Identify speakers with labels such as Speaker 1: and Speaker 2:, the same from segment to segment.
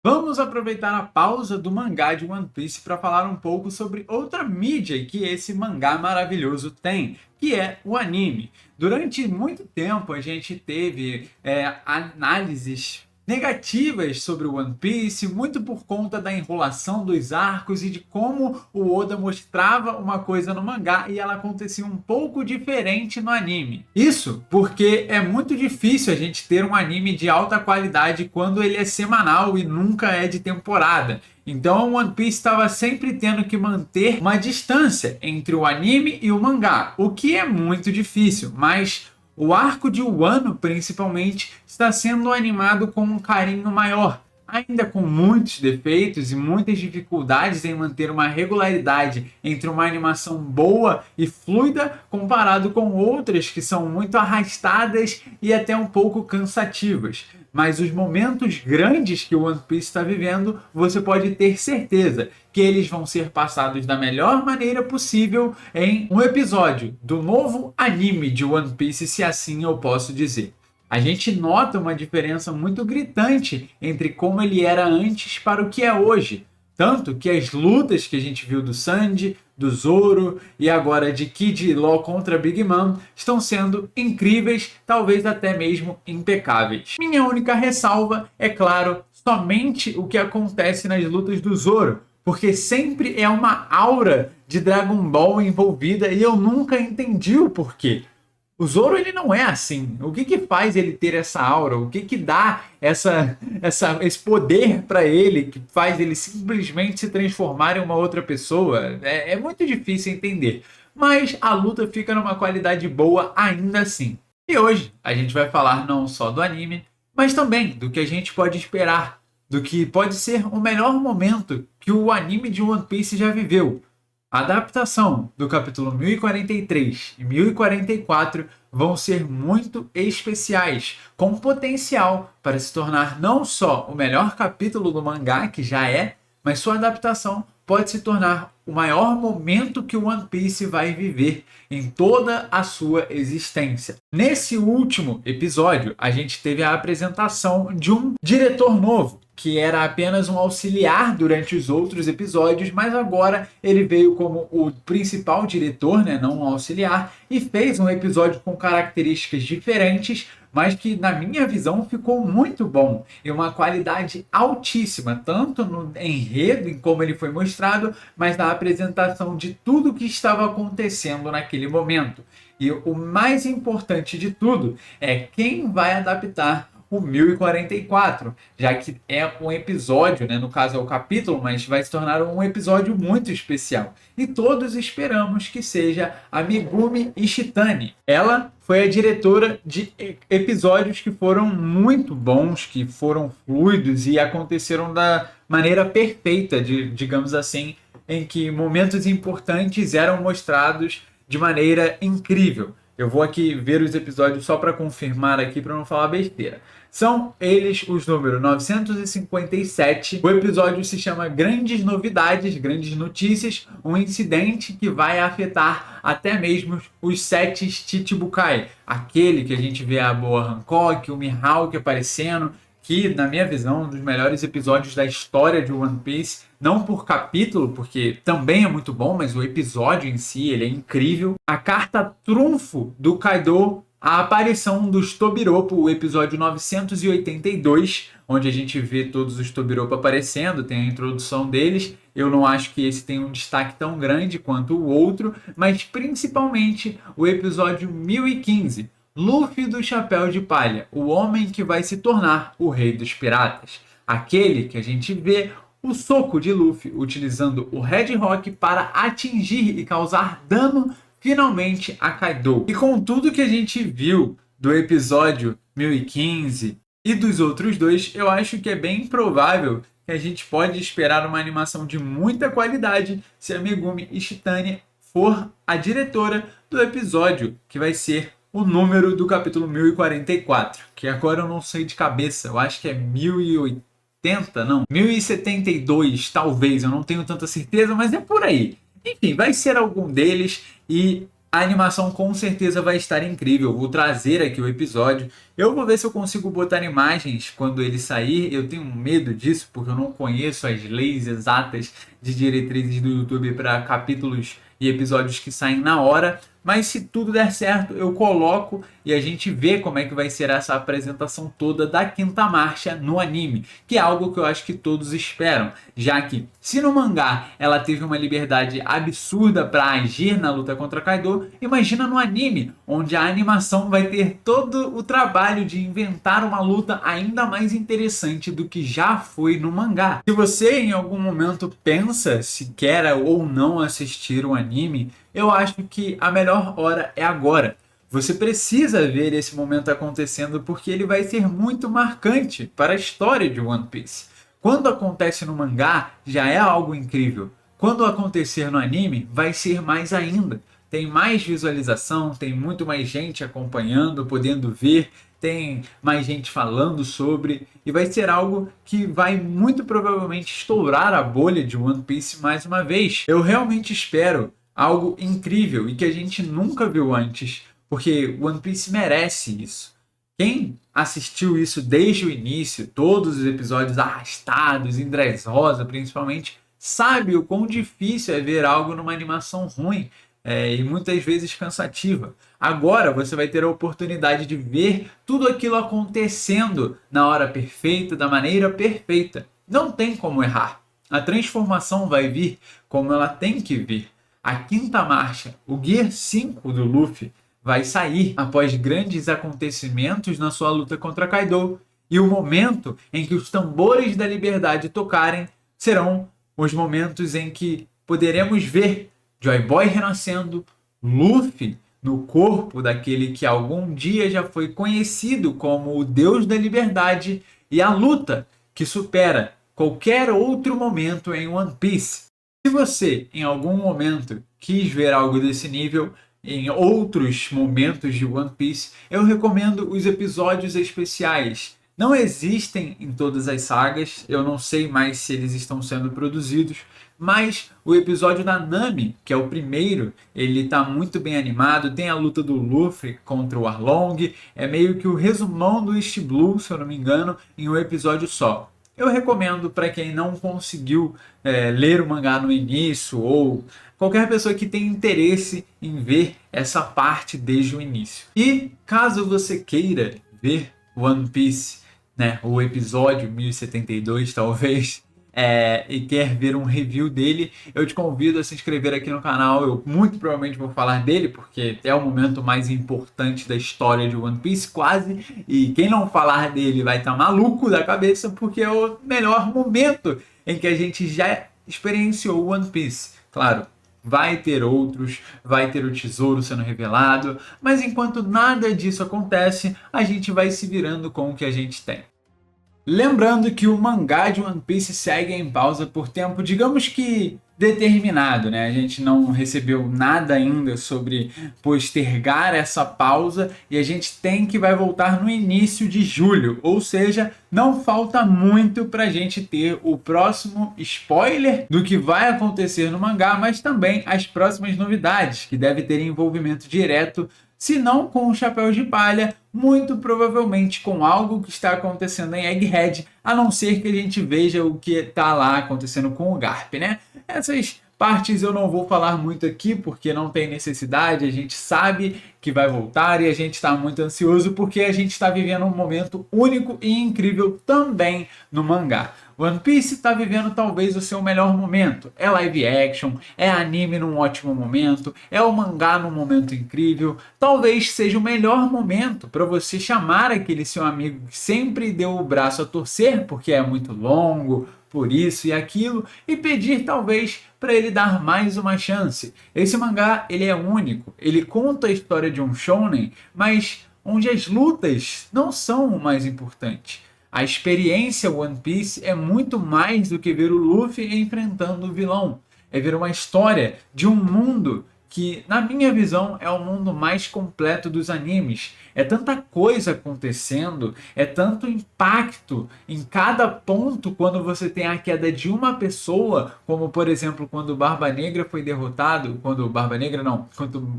Speaker 1: Vamos aproveitar a pausa do mangá de One Piece para falar um pouco sobre outra mídia que esse mangá maravilhoso tem, que é o anime. Durante muito tempo a gente teve análises negativas sobre o One Piece, muito por conta da enrolação dos arcos e de como o Oda mostrava uma coisa no mangá e ela acontecia um pouco diferente no anime. Isso porque é muito difícil a gente ter um anime de alta qualidade quando ele é semanal e nunca é de temporada. Então, One Piece estava sempre tendo que manter uma distância entre o anime e o mangá, o que é muito difícil, mas o arco de Wano, principalmente, está sendo animado com um carinho maior, ainda com muitos defeitos e muitas dificuldades em manter uma regularidade entre uma animação boa e fluida comparado com outras que são muito arrastadas e até um pouco cansativas. Mas os momentos grandes que o One Piece está vivendo, você pode ter certeza que eles vão ser passados da melhor maneira possível em um episódio do novo anime de One Piece, se assim eu posso dizer. A gente nota uma diferença muito gritante entre como ele era antes para o que é hoje. Tanto que as lutas que a gente viu do Sanji, do Zoro e agora de Kid Law contra Big Mom estão sendo incríveis, talvez até mesmo impecáveis. Minha única ressalva é, claro, somente o que acontece nas lutas do Zoro, porque sempre é uma aura de Dragon Ball envolvida e eu nunca entendi o porquê. O Zoro ele não é assim. O que faz ele ter essa aura? O que dá esse poder para ele que faz ele simplesmente se transformar em uma outra pessoa? É muito difícil entender. Mas a luta fica numa qualidade boa ainda assim. E hoje a gente vai falar não só do anime, mas também do que a gente pode esperar, do que pode ser o melhor momento que o anime de One Piece já viveu. A adaptação do capítulo 1043 e 1044 vão ser muito especiais, com potencial para se tornar não só o melhor capítulo do mangá, que já é, mas sua adaptação pode se tornar o maior momento que o One Piece vai viver em toda a sua existência. Nesse último episódio, a gente teve a apresentação de um diretor novo, que era apenas um auxiliar durante os outros episódios, mas agora ele veio como o principal diretor, né, não um auxiliar, e fez um episódio com características diferentes, mas que na minha visão ficou muito bom e uma qualidade altíssima, tanto no enredo, em como ele foi mostrado, mas na apresentação de tudo que estava acontecendo naquele momento. E o mais importante de tudo é quem vai adaptar o 1044, já que é um episódio, né, no caso é o capítulo, mas vai se tornar um episódio muito especial. E todos esperamos que seja a Megumi Ishitani. Ela foi a diretora de episódios que foram muito bons, que foram fluidos e aconteceram da maneira perfeita, digamos assim, em que momentos importantes eram mostrados de maneira incrível. Eu vou aqui ver os episódios só para confirmar aqui, para não falar besteira. São eles os números 957. O episódio se chama Grandes Novidades, Grandes Notícias, um incidente que vai afetar até mesmo os 7 Chichibukai. Aquele que a gente vê a Boa Hancock, o Mihawk aparecendo, que, na minha visão, é um dos melhores episódios da história de One Piece. Não por capítulo, porque também é muito bom, mas o episódio em si ele é incrível. A carta trunfo do Kaido, a aparição dos Tobiropo, o episódio 982, onde a gente vê todos os Tobiropo aparecendo, tem a introdução deles. Eu não acho que esse tem um destaque tão grande quanto o outro, mas principalmente o episódio 1015, Luffy do Chapéu de Palha, o homem que vai se tornar o rei dos piratas. Aquele que a gente vê o soco de Luffy utilizando o Red Rock para atingir e causar dano finalmente a Kaido. E com tudo que a gente viu do episódio 1015 e dos outros dois, eu acho que é bem provável que a gente pode esperar uma animação de muita qualidade se a Megumi Ishitani for a diretora do episódio, que vai ser o número do capítulo 1044, que agora eu não sei de cabeça, eu acho que é 1080, não, 1072 talvez, eu não tenho tanta certeza, mas é por aí. Enfim, vai ser algum deles e A animação com certeza vai estar incrível. Vou trazer aqui o episódio. Eu vou ver se eu consigo botar imagens quando ele sair. Eu tenho medo disso porque eu não conheço as leis exatas de diretrizes do YouTube para capítulos e episódios que saem na hora. Mas se tudo der certo, eu coloco e a gente vê como é que vai ser essa apresentação toda da Quinta Marcha no anime, que é algo que eu acho que todos esperam, já que se no mangá ela teve uma liberdade absurda para agir na luta contra Kaido, imagina no anime, onde a animação vai ter todo o trabalho de inventar uma luta ainda mais interessante do que já foi no mangá. Se você em algum momento pensa se quer ou não assistir o anime, eu acho que a melhor hora é agora. Você precisa ver esse momento acontecendo porque ele vai ser muito marcante para a história de One Piece. Quando acontece no mangá, já é algo incrível. Quando acontecer no anime, vai ser mais ainda. Tem mais visualização, tem muito mais gente acompanhando, podendo ver, tem mais gente falando sobre, e vai ser algo que vai muito provavelmente estourar a bolha de One Piece mais uma vez. Eu realmente espero algo incrível e que a gente nunca viu antes, porque One Piece merece isso. Quem assistiu isso desde o início, todos os episódios arrastados, em Dressrosa principalmente, sabe o quão difícil é ver algo numa animação ruim e muitas vezes cansativa. Agora você vai ter a oportunidade de ver tudo aquilo acontecendo na hora perfeita, da maneira perfeita. Não tem como errar. A transformação vai vir como ela tem que vir. A Quinta Marcha, o Gear 5 do Luffy, vai sair após grandes acontecimentos na sua luta contra Kaido. E o momento em que os tambores da liberdade tocarem serão os momentos em que poderemos ver Joy Boy renascendo, Luffy no corpo daquele que algum dia já foi conhecido como o Deus da Liberdade, e a luta que supera qualquer outro momento em One Piece. Se você, em algum momento, quis ver algo desse nível, em outros momentos de One Piece, eu recomendo os episódios especiais. Não existem em todas as sagas, eu não sei mais se eles estão sendo produzidos, mas o episódio da Nami, que é o primeiro, ele está muito bem animado, tem a luta do Luffy contra o Arlong, é meio que o resumão do East Blue, se eu não me engano, em um episódio só. Eu recomendo para quem não conseguiu ler o mangá no início ou qualquer pessoa que tenha interesse em ver essa parte desde o início. E caso você queira ver One Piece, o episódio 1072 talvez, e quer ver um review dele, eu te convido a se inscrever aqui no canal. Eu muito provavelmente vou falar dele, porque é o momento mais importante da história de One Piece, quase, e quem não falar dele vai estar maluco da cabeça, porque é o melhor momento em que a gente já experienciou One Piece. Claro, vai ter outros, vai ter o tesouro sendo revelado, mas enquanto nada disso acontece, a gente vai se virando com o que a gente tem. Lembrando que o mangá de One Piece segue em pausa por tempo, digamos que determinado, A gente não recebeu nada ainda sobre postergar essa pausa e a gente vai voltar no início de julho, ou seja, não falta muito para a gente ter o próximo spoiler do que vai acontecer no mangá, mas também as próximas novidades, que deve ter envolvimento direto, se não com o Chapéu de Palha, muito provavelmente com algo que está acontecendo em Egghead, a não ser que a gente veja o que está lá acontecendo com o Garp, Essas partes eu não vou falar muito aqui, porque não tem necessidade, a gente sabe que vai voltar e a gente está muito ansioso, porque a gente está vivendo um momento único e incrível também no mangá. One Piece está vivendo talvez o seu melhor momento. É live action, é anime num ótimo momento, é o mangá num momento incrível. Talvez seja o melhor momento para você chamar aquele seu amigo que sempre deu o braço a torcer, porque é muito longo, por isso e aquilo, e pedir talvez para ele dar mais uma chance. Esse mangá ele é único, ele conta a história de um shonen, mas onde as lutas não são o mais importante. A experiência One Piece é muito mais do que ver o Luffy enfrentando o vilão. É ver uma história de um mundo que, na minha visão, é o mundo mais completo dos animes. É tanta coisa acontecendo, é tanto impacto em cada ponto quando você tem a queda de uma pessoa, como por exemplo quando o Barba Negra foi derrotado, quando o Barba Negra não,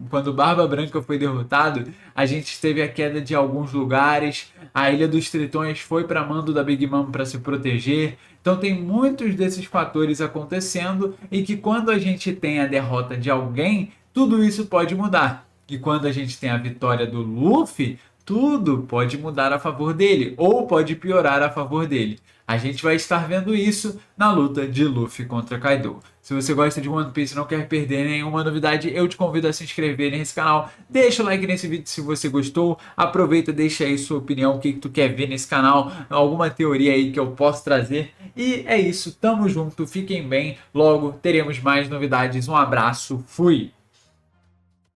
Speaker 1: quando o Barba Branca foi derrotado, a gente teve a queda de alguns lugares, a Ilha dos Tritões foi para mando da Big Mom para se proteger. Então tem muitos desses fatores acontecendo e que quando a gente tem a derrota de alguém, tudo isso pode mudar. E quando a gente tem a vitória do Luffy, tudo pode mudar a favor dele ou pode piorar a favor dele. A gente vai estar vendo isso na luta de Luffy contra Kaido. Se você gosta de One Piece e não quer perder nenhuma novidade, eu te convido a se inscrever nesse canal. Deixa o like nesse vídeo se você gostou. Aproveita, deixa aí sua opinião, o que tu quer ver nesse canal, alguma teoria aí que eu posso trazer. E é isso, tamo junto, fiquem bem. Logo teremos mais novidades. Um abraço, fui!